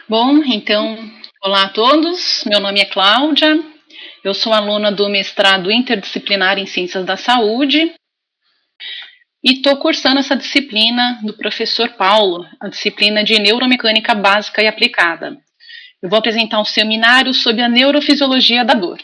Bom, então, olá a todos. Meu nome é Cláudia. Eu sou aluna do mestrado interdisciplinar em Ciências da Saúde e estou cursando essa disciplina do professor Paulo, a disciplina de Neuromecânica Básica e Aplicada. Eu vou apresentar um seminário sobre a neurofisiologia da dor.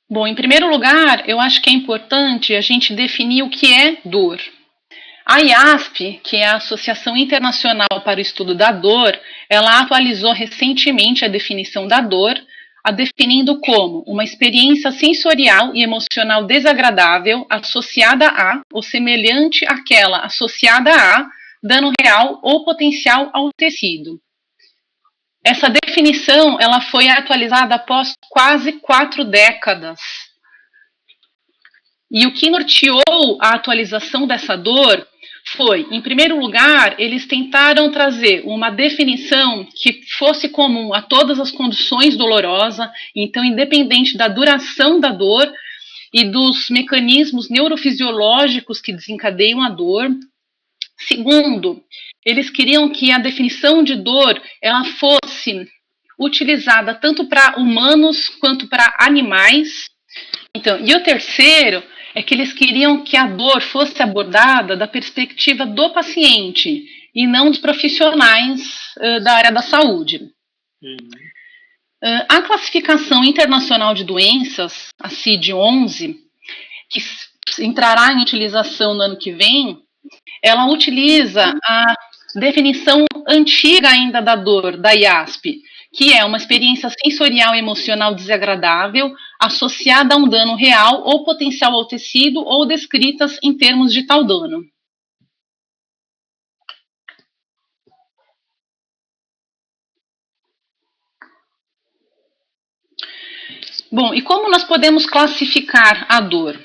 Bom, em primeiro lugar, eu acho que é importante a gente definir o que é dor. A IASP, que é a Associação Internacional para o Estudo da Dor, ela atualizou recentemente a definição da dor, a definindo como uma experiência sensorial e emocional desagradável associada a ou semelhante àquela associada a dano real ou potencial ao tecido. Essa definição ela foi atualizada após quase 4 décadas. E o que norteou a atualização dessa dor foi, em primeiro lugar, eles tentaram trazer uma definição que fosse comum a todas as condições dolorosas, então, independente da duração da dor e dos mecanismos neurofisiológicos que desencadeiam a dor. Segundo, eles queriam que a definição de dor ela fosse utilizada tanto para humanos quanto para animais. Então, e o terceiro é que eles queriam que a dor fosse abordada da perspectiva do paciente e não dos profissionais da área da saúde. A Classificação Internacional de Doenças, a CID-11, que entrará em utilização no ano que vem, ela utiliza a definição antiga ainda da dor, da IASP, que é uma experiência sensorial e emocional desagradável associada a um dano real ou potencial ao tecido ou descritas em termos de tal dano. Bom, e como nós podemos classificar a dor?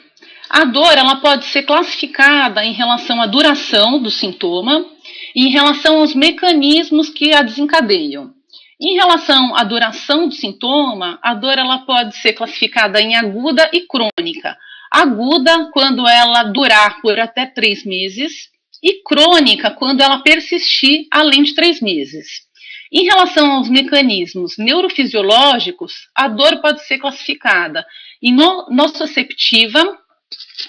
A dor ela pode ser classificada em relação à duração do sintoma e em relação aos mecanismos que a desencadeiam. Em relação à duração do sintoma, a dor ela pode ser classificada em aguda e crônica. Aguda, quando ela durar por até 3 meses, e crônica, quando ela persistir além de 3 meses. Em relação aos mecanismos neurofisiológicos, a dor pode ser classificada em nociceptiva,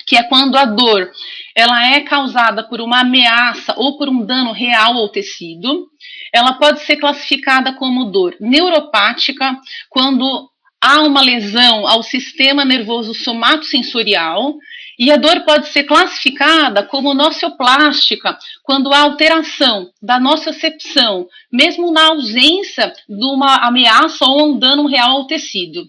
que é quando a dor ela é causada por uma ameaça ou por um dano real ao tecido. Ela pode ser classificada como dor neuropática, quando há uma lesão ao sistema nervoso somatosensorial. E a dor pode ser classificada como nocioplástica, quando há alteração da nociocepção, mesmo na ausência de uma ameaça ou um dano real ao tecido.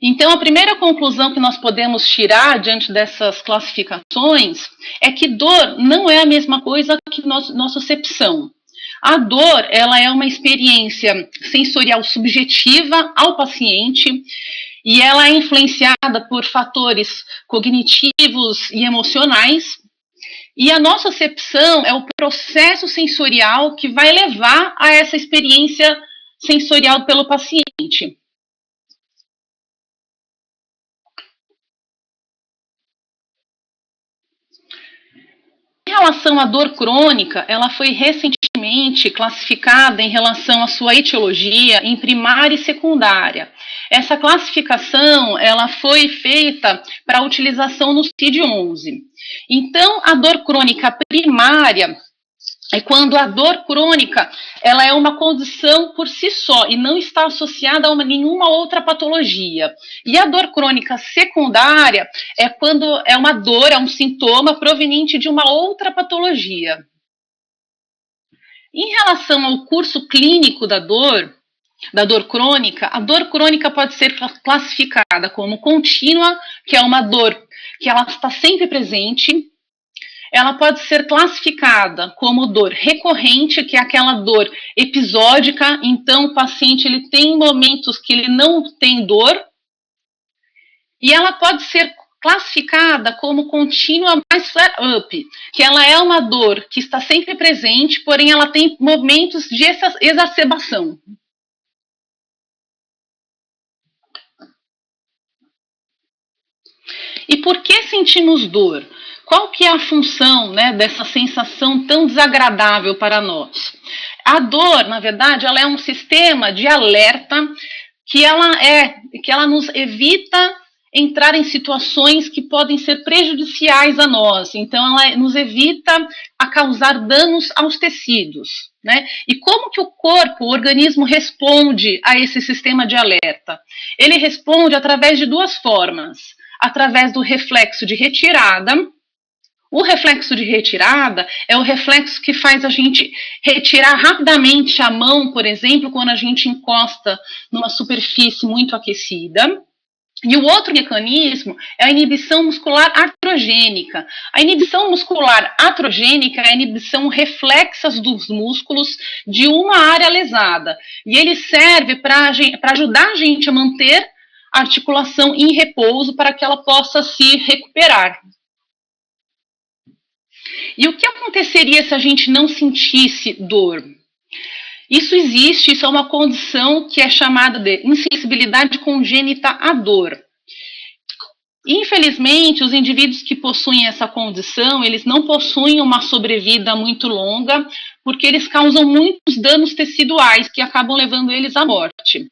Então, a primeira conclusão que nós podemos tirar diante dessas classificações é que dor não é a mesma coisa que nocicepção. A dor, ela é uma experiência sensorial subjetiva ao paciente e ela é influenciada por fatores cognitivos e emocionais. E a nocicepção é o processo sensorial que vai levar a essa experiência sensorial pelo paciente. Em relação à dor crônica, ela foi recentemente classificada em relação à sua etiologia em primária e secundária. Essa classificação ela foi feita para utilização no CID-11. Então, a dor crônica primária é quando a dor crônica ela é uma condição por si só e não está associada a nenhuma outra patologia. E a dor crônica secundária é quando é uma dor, é um sintoma proveniente de uma outra patologia. Em relação ao curso clínico da dor crônica, a dor crônica pode ser classificada como contínua, que é uma dor que ela está sempre presente. Ela pode ser classificada como dor recorrente, que é aquela dor episódica, então o paciente ele tem momentos que ele não tem dor, e ela pode ser classificada como contínua mais flare-up, que ela é uma dor que está sempre presente, porém ela tem momentos de exacerbação. E por que sentimos dor? Qual que é a função, né, dessa sensação tão desagradável para nós? A dor, na verdade, ela é um sistema de alerta que ela nos evita entrar em situações que podem ser prejudiciais a nós. Então, ela nos evita a causar danos aos tecidos, né? E como que o corpo, o organismo responde a esse sistema de alerta? Ele responde através de duas formas. Através do reflexo de retirada. O reflexo de retirada é o reflexo que faz a gente retirar rapidamente a mão, por exemplo, quando a gente encosta numa superfície muito aquecida. E o outro mecanismo é a inibição muscular atrogênica. A inibição muscular atrogênica é a inibição reflexa dos músculos de uma área lesada. E ele serve para ajudar a gente a manter a articulação em repouso para que ela possa se recuperar. E o que aconteceria se a gente não sentisse dor? Isso existe, isso é uma condição que é chamada de insensibilidade congênita à dor. Infelizmente, os indivíduos que possuem essa condição, eles não possuem uma sobrevida muito longa, porque eles causam muitos danos teciduais que acabam levando eles à morte.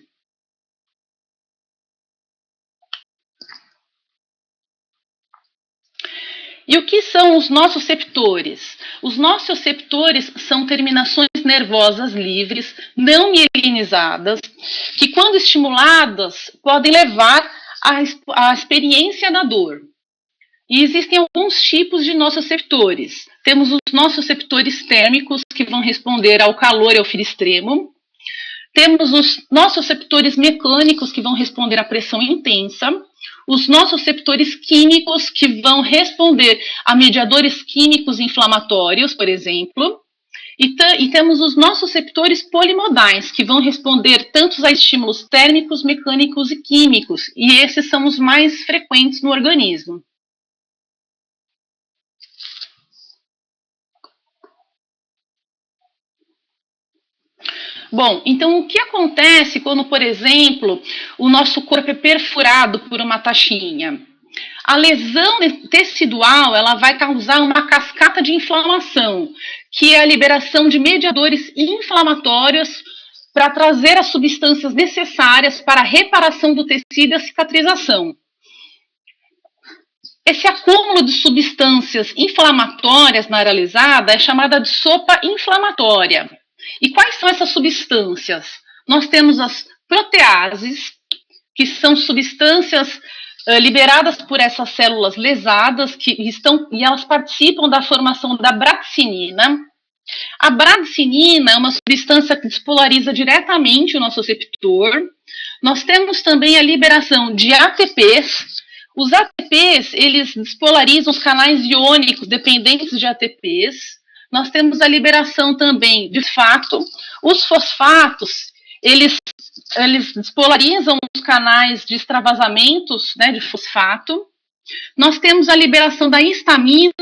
E o que são os nociceptores? Os nociceptores são terminações nervosas livres, não mielinizadas, que quando estimuladas podem levar à experiência da dor. E existem alguns tipos de nociceptores. Temos os nociceptores térmicos, que vão responder ao calor e ao frio extremo. Temos os nociceptores mecânicos, que vão responder à pressão intensa. Os nociceptores químicos, que vão responder a mediadores químicos inflamatórios, por exemplo. E temos os nociceptores polimodais, que vão responder tanto a estímulos térmicos, mecânicos e químicos. E esses são os mais frequentes no organismo. Bom, então o que acontece quando, por exemplo, o nosso corpo é perfurado por uma taxinha? A lesão tecidual, ela vai causar uma cascata de inflamação, que é a liberação de mediadores inflamatórios para trazer as substâncias necessárias para a reparação do tecido e a cicatrização. Esse acúmulo de substâncias inflamatórias na área lesada é chamada de sopa inflamatória. E quais são essas substâncias? Nós temos as proteases, que são substâncias liberadas por essas células lesadas e elas participam da formação da bradcinina. A bradcinina é uma substância que despolariza diretamente o nosso receptor. Nós temos também a liberação de ATPs. Os ATPs, eles despolarizam os canais iônicos dependentes de ATPs. Nós temos a liberação também de fosfato. Os fosfatos, eles despolarizam os canais de extravasamentos, né, de fosfato. Nós temos a liberação da histamina.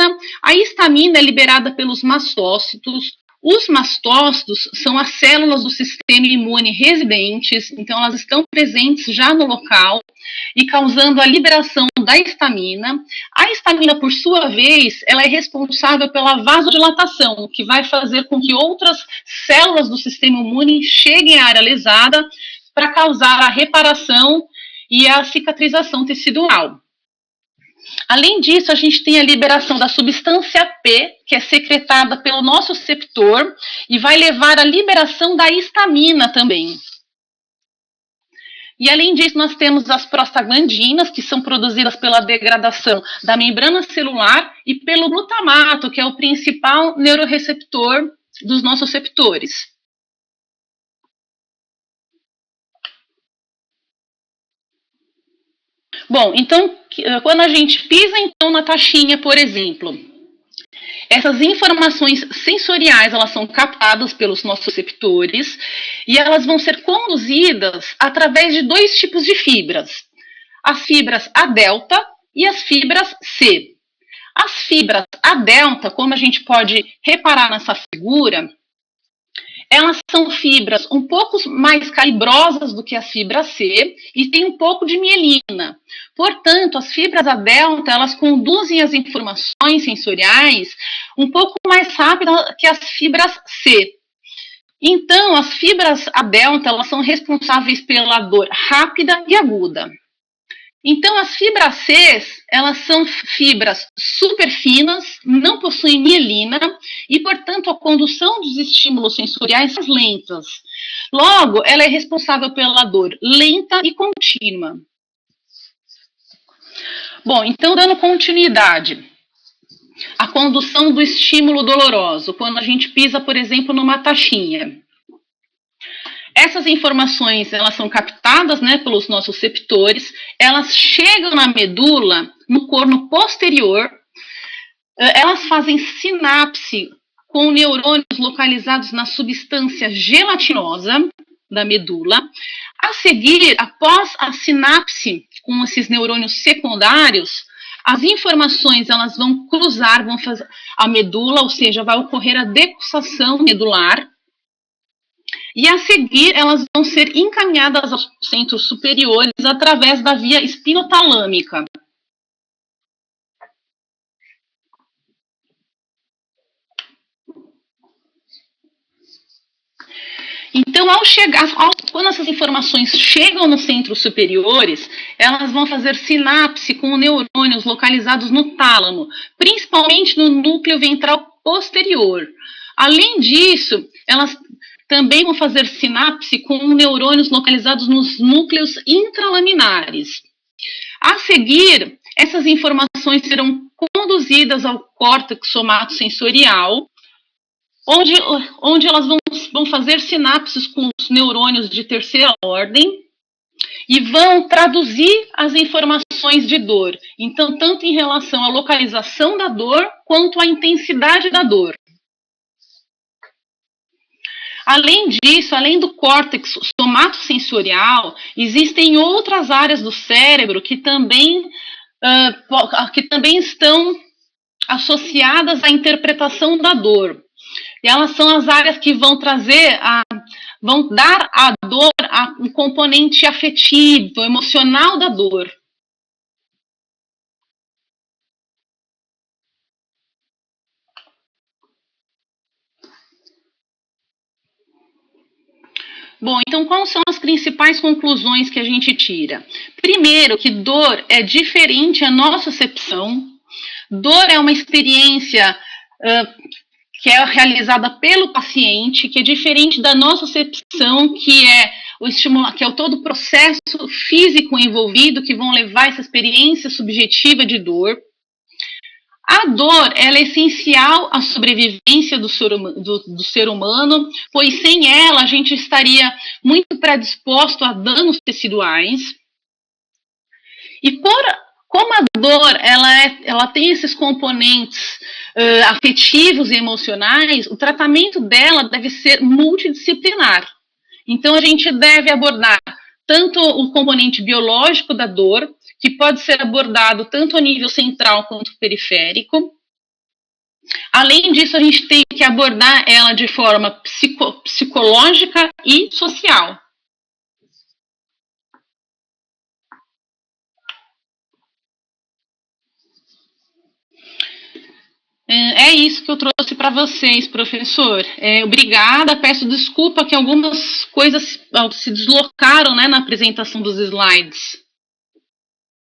A histamina é liberada pelos mastócitos. Os mastócitos são as células do sistema imune residentes, então elas estão presentes já no local e causando a liberação da histamina. A histamina, por sua vez, ela é responsável pela vasodilatação, que vai fazer com que outras células do sistema imune cheguem à área lesada para causar a reparação e a cicatrização tecidual. Além disso, a gente tem a liberação da substância P, que é secretada pelo nosso receptor e vai levar à liberação da histamina também. E além disso, nós temos as prostaglandinas, que são produzidas pela degradação da membrana celular e pelo glutamato, que é o principal neuroreceptor dos nossos receptores. Bom, então, quando a gente pisa então na taxinha, por exemplo, essas informações sensoriais, elas são captadas pelos nossos receptores e elas vão ser conduzidas através de dois tipos de fibras. As fibras A delta e as fibras C. As fibras A delta, como a gente pode reparar nessa figura, Elas são fibras um pouco mais calibrosas do que as fibras C e tem um pouco de mielina. Portanto, as fibras A delta, elas conduzem as informações sensoriais um pouco mais rápido que as fibras C. Então, as fibras A delta, elas são responsáveis pela dor rápida e aguda. Então, as fibras C, elas são fibras super finas, não possuem mielina e, portanto, a condução dos estímulos sensoriais são lentas. Logo, ela é responsável pela dor lenta e contínua. Bom, então, dando continuidade, a condução do estímulo doloroso, quando a gente pisa, por exemplo, numa taxinha. Essas informações, elas são captadas, né, pelos nossos receptores, elas chegam na medula, no corno posterior, elas fazem sinapse com neurônios localizados na substância gelatinosa da medula. A seguir, após a sinapse com esses neurônios secundários, as informações elas vão cruzar, vão fazer a medula, ou seja, vai ocorrer a decussação medular. E a seguir, elas vão ser encaminhadas aos centros superiores através da via espinotalâmica. Então, quando essas informações chegam nos centros superiores, elas vão fazer sinapse com neurônios localizados no tálamo, principalmente no núcleo ventral posterior. Além disso, elas também vão fazer sinapse com neurônios localizados nos núcleos intralaminares. A seguir, essas informações serão conduzidas ao córtex somatosensorial, onde elas vão fazer sinapses com os neurônios de terceira ordem e vão traduzir as informações de dor. Então, tanto em relação à localização da dor, quanto à intensidade da dor. Além disso, além do córtex somatosensorial, existem outras áreas do cérebro que também estão associadas à interpretação da dor. E elas são as áreas que vão dar à dor um componente afetivo, emocional da dor. Bom, então quais são as principais conclusões que a gente tira? Primeiro, que dor é diferente a nossa acepção. Dor é uma experiência que é realizada pelo paciente, que é diferente da nossa acepção, que é todo o processo físico envolvido, que vão levar essa experiência subjetiva de dor. A dor ela é essencial à sobrevivência do ser humano, pois sem ela a gente estaria muito predisposto a danos teciduais. E como a dor ela tem esses componentes afetivos e emocionais, o tratamento dela deve ser multidisciplinar. Então a gente deve abordar tanto o componente biológico da dor, que pode ser abordado tanto a nível central quanto periférico. Além disso, a gente tem que abordar ela de forma psicológica e social. É isso que eu trouxe para vocês, professor. Obrigada, peço desculpa que algumas coisas se deslocaram, né, na apresentação dos slides.